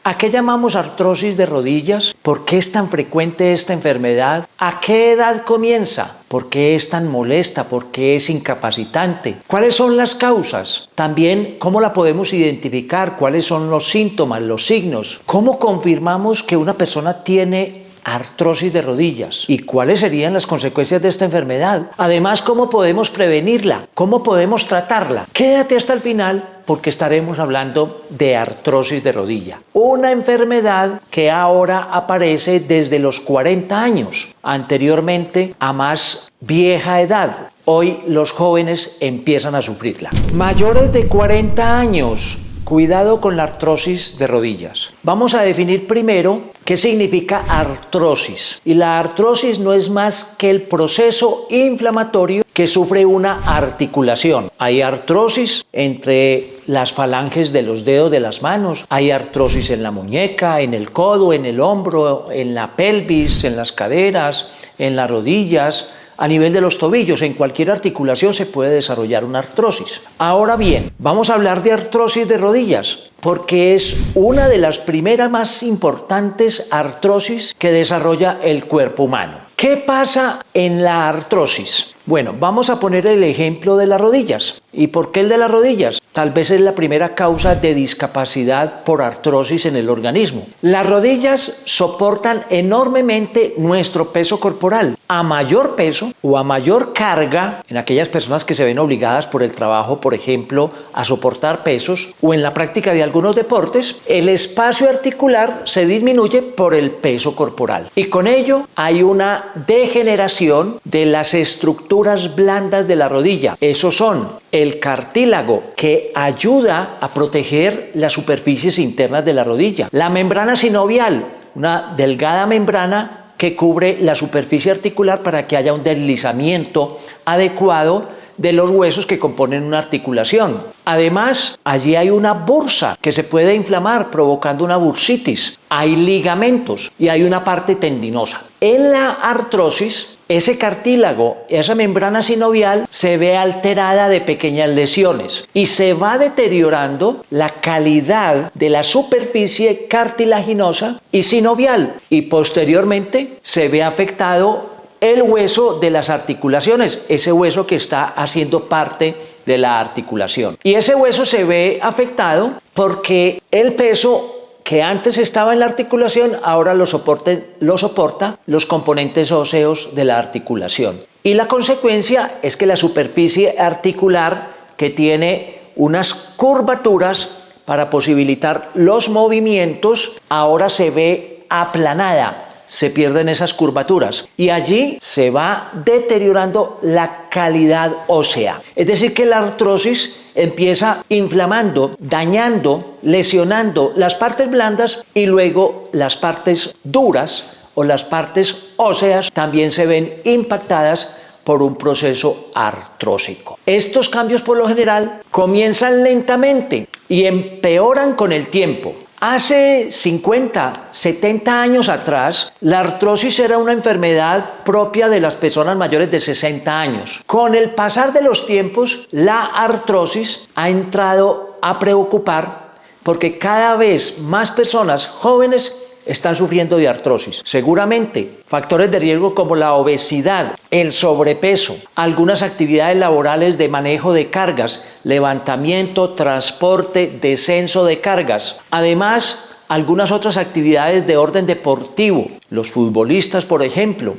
¿A qué llamamos artrosis de rodillas? ¿Por qué es tan frecuente esta enfermedad? ¿A qué edad comienza? ¿Por qué es tan molesta? ¿Por qué es incapacitante? ¿Cuáles son las causas? También, ¿cómo la podemos identificar? ¿Cuáles son los síntomas, los signos? ¿Cómo confirmamos que una persona tiene artrosis de rodillas? ¿Y cuáles serían las consecuencias de esta enfermedad? Además, ¿cómo podemos prevenirla? ¿Cómo podemos tratarla? Quédate hasta el final porque estaremos hablando de artrosis de rodilla. Una enfermedad que ahora aparece desde los 40 años, anteriormente a más vieja edad. Hoy los jóvenes empiezan a sufrirla. Mayores de 40 años. Cuidado con la artrosis de rodillas. Vamos a definir primero qué significa artrosis. Y la artrosis no es más que el proceso inflamatorio que sufre una articulación. Hay artrosis entre las falanges de los dedos de las manos, hay artrosis en la muñeca, en el codo, en el hombro, en la pelvis, en las caderas, en las rodillas. A nivel de los tobillos, en cualquier articulación se puede desarrollar una artrosis. Ahora bien, vamos a hablar de artrosis de rodillas, porque es una de las primeras más importantes artrosis que desarrolla el cuerpo humano. ¿Qué pasa en la artrosis? Bueno, vamos a poner el ejemplo de las rodillas. ¿Y por qué el de las rodillas? Tal vez es la primera causa de discapacidad por artrosis en el organismo. Las rodillas soportan enormemente nuestro peso corporal. A mayor peso o a mayor carga, en aquellas personas que se ven obligadas por el trabajo, por ejemplo, a soportar pesos o en la práctica de algunos deportes, el espacio articular se disminuye por el peso corporal. Y con ello hay una degeneración de las estructuras blandas de la rodilla. Esos son el cartílago, que ayuda a proteger las superficies internas de la rodilla. La membrana sinovial, una delgada membrana que cubre la superficie articular para que haya un deslizamiento adecuado de los huesos que componen una articulación. Además, allí hay una bursa que se puede inflamar provocando una bursitis. Hay ligamentos y hay una parte tendinosa. En la artrosis, ese cartílago, esa membrana sinovial se ve alterada de pequeñas lesiones y se va deteriorando la calidad de la superficie cartilaginosa y sinovial, y posteriormente se ve afectado el hueso de las articulaciones, ese hueso que está haciendo parte de la articulación. Y ese hueso se ve afectado porque el peso que antes estaba en la articulación ahora lo soporta los componentes óseos de la articulación. Y la consecuencia es que la superficie articular, que tiene unas curvaturas para posibilitar los movimientos, ahora se ve aplanada. Se pierden esas curvaturas y allí se va deteriorando la calidad ósea. Es decir, que la artrosis empieza inflamando, dañando, lesionando las partes blandas y luego las partes duras o las partes óseas también se ven impactadas por un proceso artrósico. Estos cambios por lo general comienzan lentamente y empeoran con el tiempo. Hace 50, 70 años atrás, la artrosis era una enfermedad propia de las personas mayores de 60 años. Con el pasar de los tiempos, la artrosis ha entrado a preocupar porque cada vez más personas jóvenes están sufriendo de artrosis. Seguramente, factores de riesgo como la obesidad, el sobrepeso, algunas actividades laborales de manejo de cargas, levantamiento, transporte, descenso de cargas. Además, algunas otras actividades de orden deportivo. Los futbolistas, por ejemplo,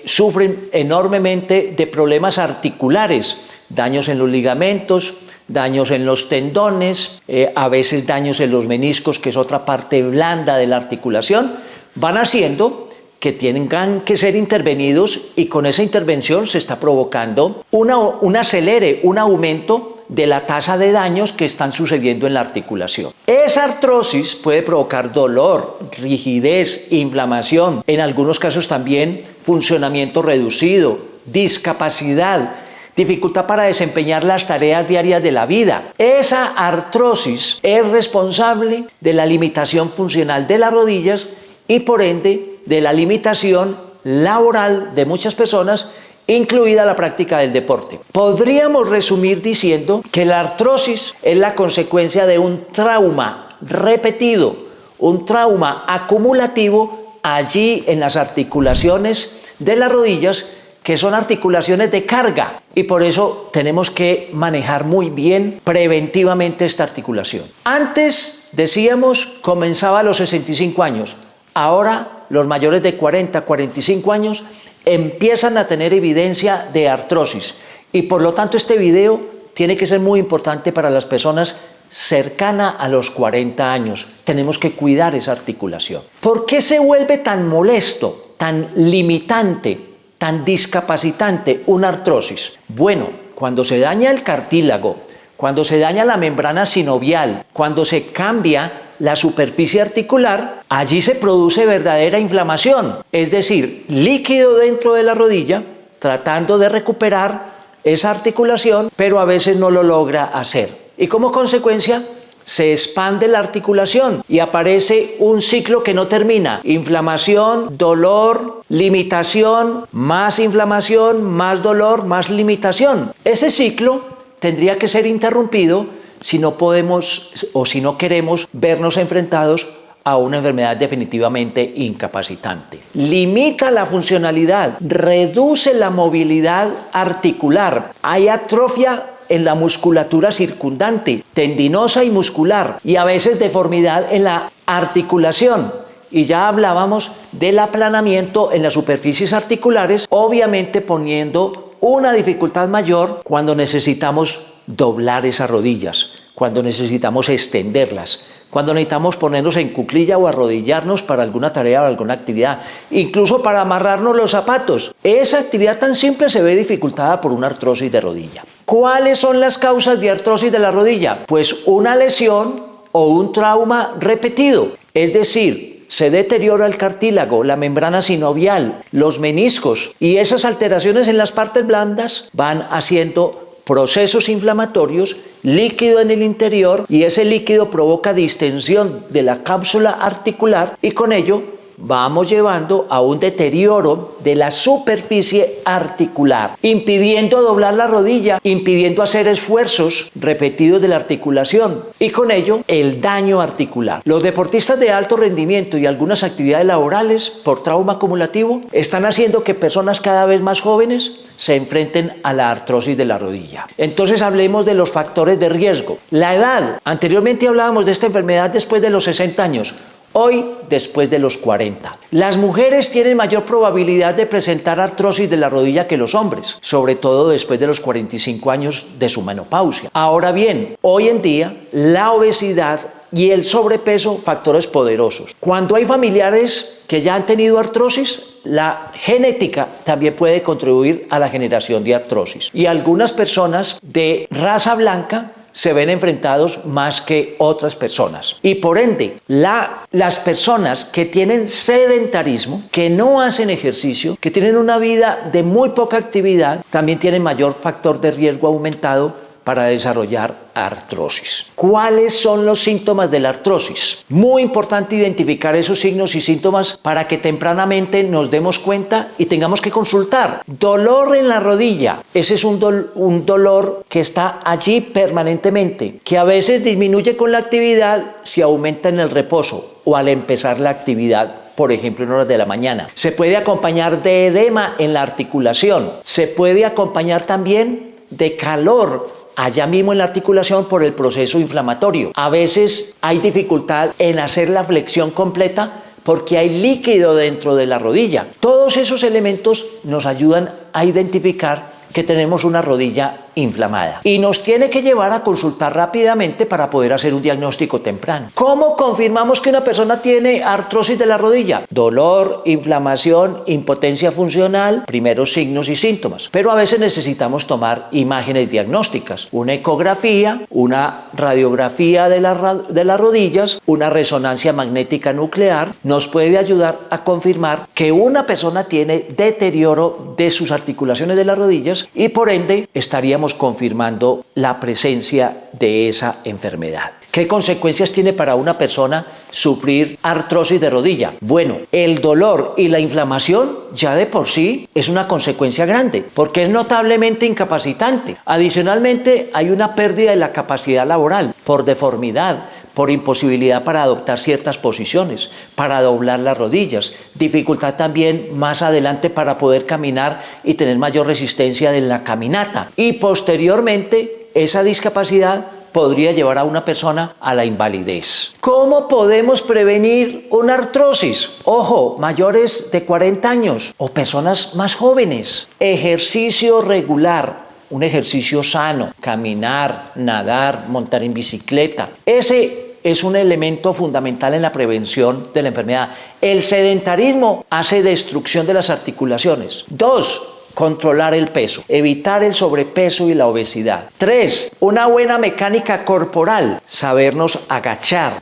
sufren enormemente de problemas articulares, daños en los ligamentos, daños en los tendones, a veces daños en los meniscos, que es otra parte blanda de la articulación, van haciendo que tengan que ser intervenidos, y con esa intervención se está provocando un acelere, un aumento de la tasa de daños que están sucediendo en la articulación. Esa artrosis puede provocar dolor, rigidez, inflamación, en algunos casos también funcionamiento reducido, discapacidad, dificultad para desempeñar las tareas diarias de la vida. Esa artrosis es responsable de la limitación funcional de las rodillas y por ende de la limitación laboral de muchas personas, incluida la práctica del deporte. Podríamos resumir diciendo que la artrosis es la consecuencia de un trauma repetido un trauma acumulativo allí en las articulaciones de las rodillas, que son articulaciones de carga, y por eso tenemos que manejar muy bien preventivamente esta articulación. Antes, decíamos, comenzaba a los 65 años. Ahora, los mayores de 40, 45 años empiezan a tener evidencia de artrosis, y por lo tanto este video tiene que ser muy importante para las personas cercanas a los 40 años. Tenemos que cuidar esa articulación. ¿Por qué se vuelve tan molesto, tan limitante, tan discapacitante una artrosis? Bueno, cuando se daña el cartílago, cuando se daña la membrana sinovial, cuando se cambia la superficie articular, allí se produce verdadera inflamación, es decir, líquido dentro de la rodilla, tratando de recuperar esa articulación, pero a veces no lo logra hacer. Y como consecuencia, se expande la articulación y aparece un ciclo que no termina. Inflamación, dolor, limitación, más inflamación, más dolor, más limitación. Ese ciclo tendría que ser interrumpido si no podemos o si no queremos vernos enfrentados a una enfermedad definitivamente incapacitante. Limita la funcionalidad, reduce la movilidad articular. Hay atrofia en la musculatura circundante, tendinosa y muscular, y a veces deformidad en la articulación. Y ya hablábamos del aplanamiento en las superficies articulares, obviamente poniendo una dificultad mayor cuando necesitamos doblar esas rodillas, cuando necesitamos extenderlas, cuando necesitamos ponernos en cuclilla o arrodillarnos para alguna tarea o alguna actividad, incluso para amarrarnos los zapatos. Esa actividad tan simple se ve dificultada por una artrosis de rodilla. ¿Cuáles son las causas de artrosis de la rodilla? Pues una lesión o un trauma repetido, es decir, se deteriora el cartílago, la membrana sinovial, los meniscos, y esas alteraciones en las partes blandas van haciendo procesos inflamatorios, líquido en el interior, y ese líquido provoca distensión de la cápsula articular, y con ello vamos llevando a un deterioro de la superficie articular, impidiendo doblar la rodilla, impidiendo hacer esfuerzos repetidos de la articulación, y con ello el daño articular. Los deportistas de alto rendimiento y algunas actividades laborales por trauma acumulativo están haciendo que personas cada vez más jóvenes se enfrenten a la artrosis de la rodilla. Entonces hablemos de los factores de riesgo. La edad. Anteriormente hablábamos de esta enfermedad después de los 60 años. Hoy, después de los 40. Las mujeres tienen mayor probabilidad de presentar artrosis de la rodilla que los hombres, sobre todo después de los 45 años de su menopausia. Ahora bien, hoy en día, la obesidad y el sobrepeso, factores poderosos. Cuando hay familiares que ya han tenido artrosis, la genética también puede contribuir a la generación de artrosis. Y algunas personas de raza blanca se ven enfrentados más que otras personas. Y por ende, las personas que tienen sedentarismo, que no hacen ejercicio, que tienen una vida de muy poca actividad, también tienen mayor factor de riesgo aumentado para desarrollar artrosis. ¿Cuáles son los síntomas de la artrosis? Muy importante identificar esos signos y síntomas para que tempranamente nos demos cuenta y tengamos que consultar. Dolor en la rodilla. Ese es un dolor que está allí permanentemente, que a veces disminuye con la actividad si aumenta en el reposo o al empezar la actividad, por ejemplo, en horas de la mañana. Se puede acompañar de edema en la articulación. Se puede acompañar también de calor allá mismo en la articulación por el proceso inflamatorio. A veces hay dificultad en hacer la flexión completa porque hay líquido dentro de la rodilla. Todos esos elementos nos ayudan a identificar que tenemos una rodilla inflamada y nos tiene que llevar a consultar rápidamente para poder hacer un diagnóstico temprano. ¿Cómo confirmamos que una persona tiene artrosis de la rodilla? Dolor, inflamación, impotencia funcional, primeros signos y síntomas. Pero a veces necesitamos tomar imágenes diagnósticas, una ecografía, una radiografía de las rodillas, una resonancia magnética nuclear, nos puede ayudar a confirmar que una persona tiene deterioro de sus articulaciones de las rodillas y por ende estaríamos confirmando la presencia de esa enfermedad. ¿Qué consecuencias tiene para una persona sufrir artrosis de rodilla? Bueno, el dolor y la inflamación ya de por sí es una consecuencia grande, porque es notablemente incapacitante. Adicionalmente, hay una pérdida de la capacidad laboral por deformidad, por imposibilidad para adoptar ciertas posiciones, para doblar las rodillas, dificultad también más adelante para poder caminar y tener mayor resistencia en la caminata. Y posteriormente, esa discapacidad podría llevar a una persona a la invalidez. ¿Cómo podemos prevenir una artrosis? Ojo, mayores de 40 años o personas más jóvenes. Ejercicio regular, un ejercicio sano, caminar, nadar, montar en bicicleta. Ese es un elemento fundamental en la prevención de la enfermedad. El sedentarismo hace destrucción de las articulaciones. 2. Controlar el peso, evitar el sobrepeso y la obesidad. 3. Una buena mecánica corporal, sabernos agachar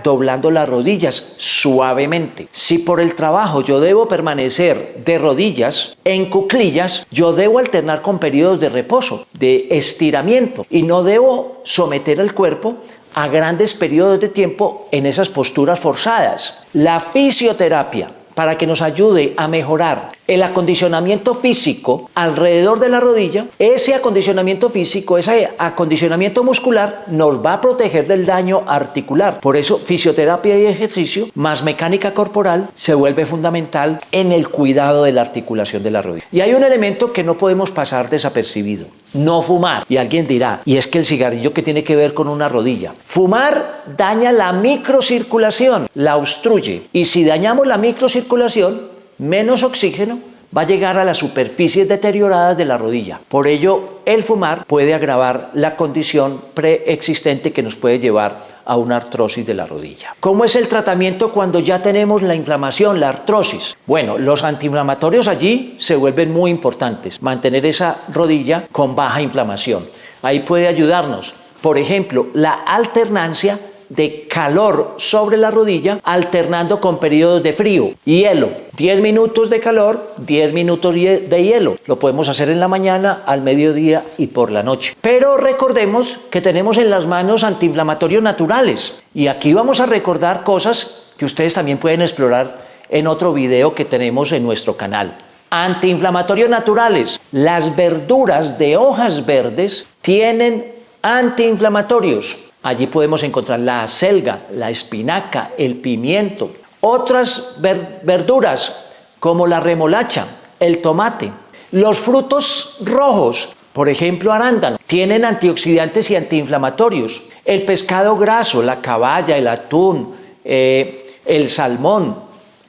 doblando las rodillas suavemente. Si por el trabajo yo debo permanecer de rodillas, en cuclillas, yo debo alternar con periodos de reposo, de estiramiento, y no debo someter al cuerpo a grandes periodos de tiempo en esas posturas forzadas. La fisioterapia, para que nos ayude a mejorar el acondicionamiento físico alrededor de la rodilla, ese acondicionamiento físico, ese acondicionamiento muscular nos va a proteger del daño articular. Por eso, fisioterapia y ejercicio más mecánica corporal se vuelve fundamental en el cuidado de la articulación de la rodilla. Y hay un elemento que no podemos pasar desapercibido: no fumar. Y alguien dirá, ¿y es que el cigarrillo qué tiene que ver con una rodilla? Fumar daña la microcirculación, la obstruye. Y si dañamos la microcirculación, menos oxígeno va a llegar a las superficies deterioradas de la rodilla. Por ello, el fumar puede agravar la condición preexistente que nos puede llevar a una artrosis de la rodilla. ¿Cómo es el tratamiento cuando ya tenemos la inflamación, la artrosis? Bueno, los antiinflamatorios allí se vuelven muy importantes. Mantener esa rodilla con baja inflamación. Ahí puede ayudarnos, por ejemplo, la alternancia de calor sobre la rodilla, alternando con periodos de frío. Hielo, 10 minutos de calor, 10 minutos de hielo. Lo podemos hacer en la mañana, al mediodía y por la noche. Pero recordemos que tenemos en las manos antiinflamatorios naturales. Y aquí vamos a recordar cosas que ustedes también pueden explorar en otro video que tenemos en nuestro canal. Antiinflamatorios naturales. Las verduras de hojas verdes tienen antiinflamatorios. Allí podemos encontrar la acelga, la espinaca, el pimiento. Otras verduras como la remolacha, el tomate. Los frutos rojos, por ejemplo arándano, tienen antioxidantes y antiinflamatorios. El pescado graso, la caballa, el atún, el salmón,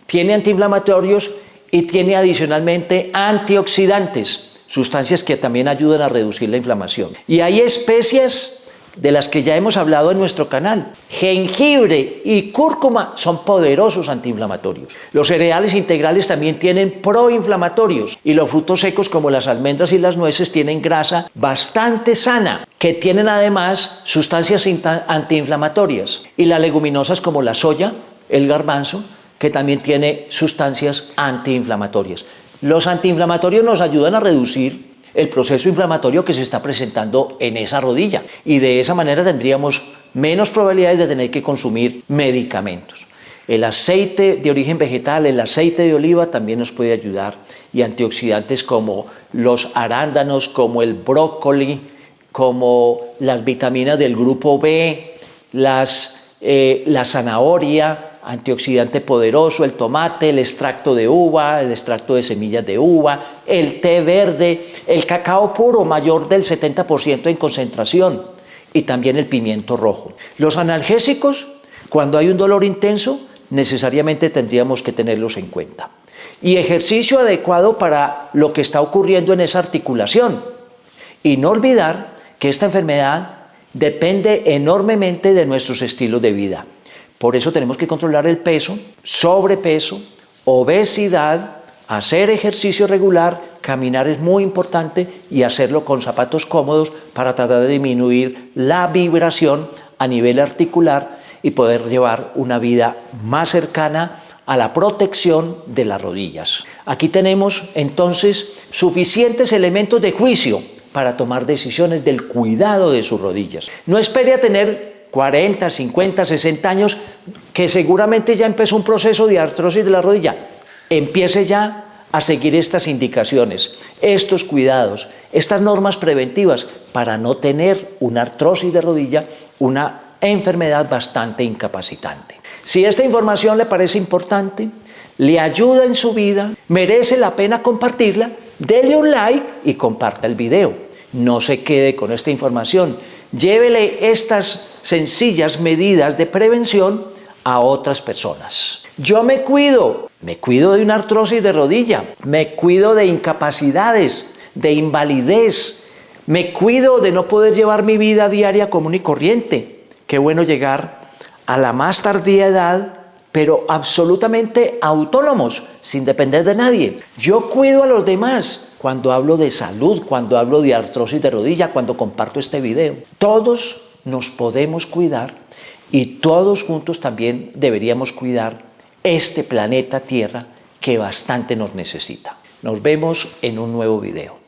tiene antiinflamatorios y tiene adicionalmente antioxidantes, sustancias que también ayudan a reducir la inflamación. Y hay especias de las que ya hemos hablado en nuestro canal. Jengibre y cúrcuma son poderosos antiinflamatorios. Los cereales integrales también tienen proinflamatorios y los frutos secos como las almendras y las nueces tienen grasa bastante sana, que tienen además sustancias antiinflamatorias. Y las leguminosas como la soya, el garbanzo, que también tiene sustancias antiinflamatorias. Los antiinflamatorios nos ayudan a reducir el proceso inflamatorio que se está presentando en esa rodilla y de esa manera tendríamos menos probabilidades de tener que consumir medicamentos. El aceite de origen vegetal, el aceite de oliva también nos puede ayudar, y antioxidantes como los arándanos, como el brócoli, como las vitaminas del grupo B, la zanahoria, antioxidante poderoso, el tomate, el extracto de uva, el extracto de semillas de uva, el té verde, el cacao puro mayor del 70% en concentración y también el pimiento rojo. Los analgésicos, cuando hay un dolor intenso, necesariamente tendríamos que tenerlos en cuenta. Y ejercicio adecuado para lo que está ocurriendo en esa articulación. Y no olvidar que esta enfermedad depende enormemente de nuestros estilos de vida. Por eso tenemos que controlar el peso, sobrepeso, obesidad, hacer ejercicio regular, caminar es muy importante y hacerlo con zapatos cómodos para tratar de disminuir la vibración a nivel articular y poder llevar una vida más cercana a la protección de las rodillas. Aquí tenemos entonces suficientes elementos de juicio para tomar decisiones del cuidado de sus rodillas. No espere a tener 40, 50, 60 años, que seguramente ya empezó un proceso de artrosis de la rodilla. Empiece ya a seguir estas indicaciones, estos cuidados, estas normas preventivas para no tener una artrosis de rodilla, una enfermedad bastante incapacitante. Si esta información le parece importante, le ayuda en su vida, merece la pena compartirla, dele un like y comparta el video. No se quede con esta información, llévele estas sencillas medidas de prevención a otras personas. Yo me cuido de una artrosis de rodilla, me cuido de incapacidades, de invalidez, me cuido de no poder llevar mi vida diaria común y corriente. Qué bueno llegar a la más tardía edad, pero absolutamente autónomos, sin depender de nadie. Yo cuido a los demás cuando hablo de salud, cuando hablo de artrosis de rodilla, cuando comparto este video. Todos nos podemos cuidar y todos juntos también deberíamos cuidar este planeta Tierra que bastante nos necesita. Nos vemos en un nuevo video.